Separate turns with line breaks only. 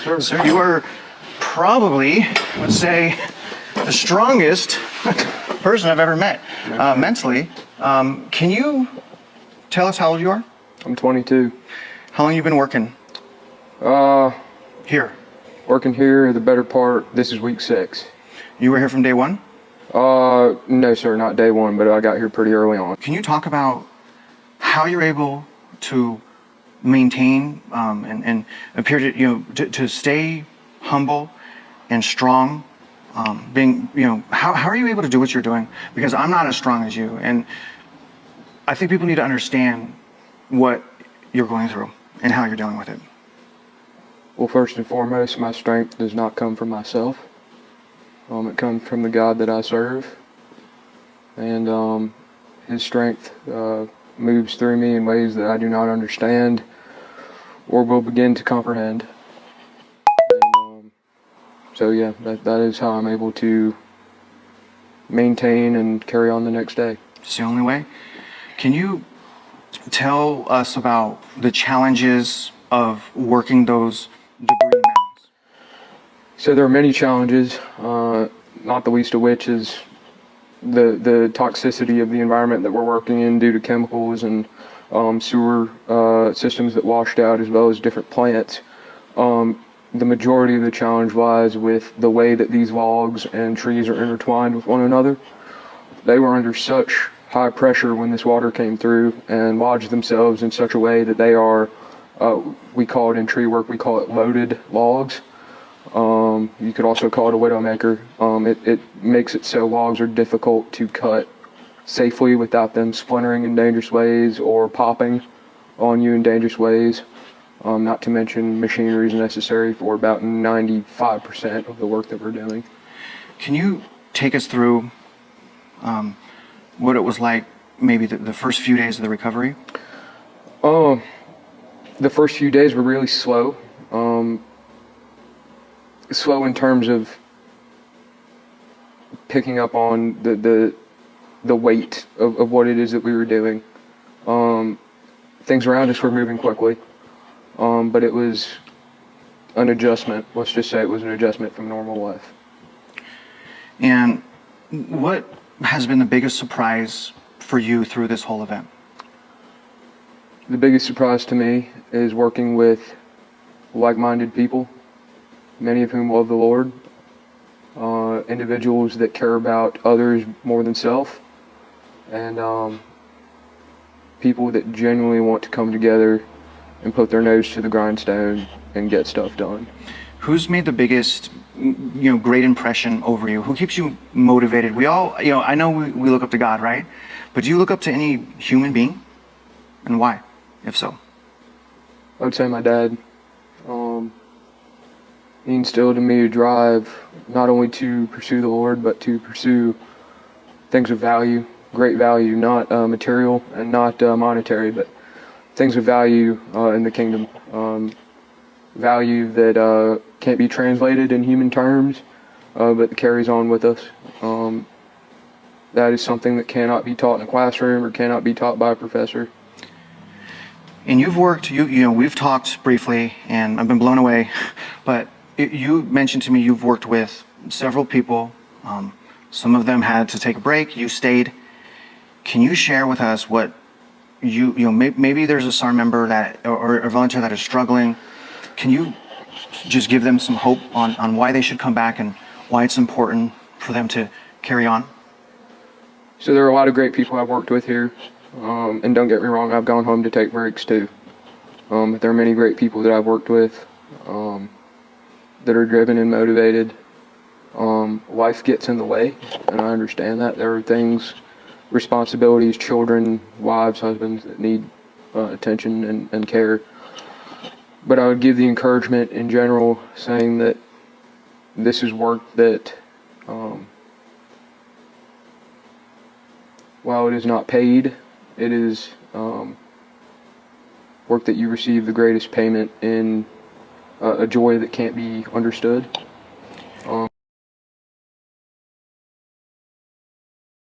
sir.
Sir, you are probably, let's say, the strongest person I've ever met mentally. Can you tell us how old you are?
I'm 22.
How long you been working here?
Working here the better part, this is week 6.
You were here from day one?
No, sir, not day one, but I got here pretty early on.
Can you talk about how you're able to maintain and appear to stay humble and strong, how are you able to do what you're doing? Because I'm not as strong as you, and I think people need to understand what you're going through and how you're dealing with it.
Well, first and foremost, my strength does not come from myself. It comes from the God that I serve, and His strength moves through me in ways that I do not understand or will begin to comprehend. And, so yeah, that is how I'm able to maintain and carry on the next day.
It's the only way. Can you tell us about the challenges of working those debris mounds?
So there are many challenges, not the least of which is the toxicity of the environment that we're working in due to chemicals and sewer systems that washed out, as well as different plants. The majority of the challenge lies with the way that these logs and trees are intertwined with one another. They were under such high pressure when this water came through and lodged themselves in such a way that they are, we call it in tree work, we call it loaded logs. You could also call it a widowmaker. It makes it so logs are difficult to cut safely without them splintering in dangerous ways or popping on you in dangerous ways. Not to mention machinery is necessary for about 95% of the work that we're doing.
Can you take us through what it was like, maybe the first few days of the recovery?
The first few days were really slow. Slow in terms of picking up on the weight of what it is that we were doing. Things around us were moving quickly, but it was an adjustment. Let's just say it was an adjustment from normal life.
And what has been the biggest surprise for you through this whole event?
The biggest surprise to me is working with like-minded people, many of whom love the Lord, individuals that care about others more than self, and people that genuinely want to come together and put their nose to the grindstone and get stuff done.
Who's made the biggest, great impression over you? Who keeps you motivated? We all, I know we look up to God, right? But do you look up to any human being? And why, if so?
I would say my dad. He instilled in me a drive not only to pursue the Lord, but to pursue things of value, great value, not material and not monetary, but things of value in the kingdom. Value that can't be translated in human terms, but carries on with us. That is something that cannot be taught in a classroom or cannot be taught by a professor.
And you've worked, we've talked briefly, and I've been blown away, but you mentioned to me you've worked with several people. Some of them had to take a break. You stayed. Can you share with us what maybe there's a SAR member or a volunteer that is struggling? Can you just give them some hope on why they should come back and why it's important for them to carry on?
So there are a lot of great people I've worked with here. And don't get me wrong, I've gone home to take breaks too. But there are many great people that I've worked with that are driven and motivated. Life gets in the way, and I understand that. There are things, responsibilities, children, wives, husbands that need attention and care. But I would give the encouragement in general, saying that this is work that, while it is not paid, it is work that you receive the greatest payment in a joy that can't be understood.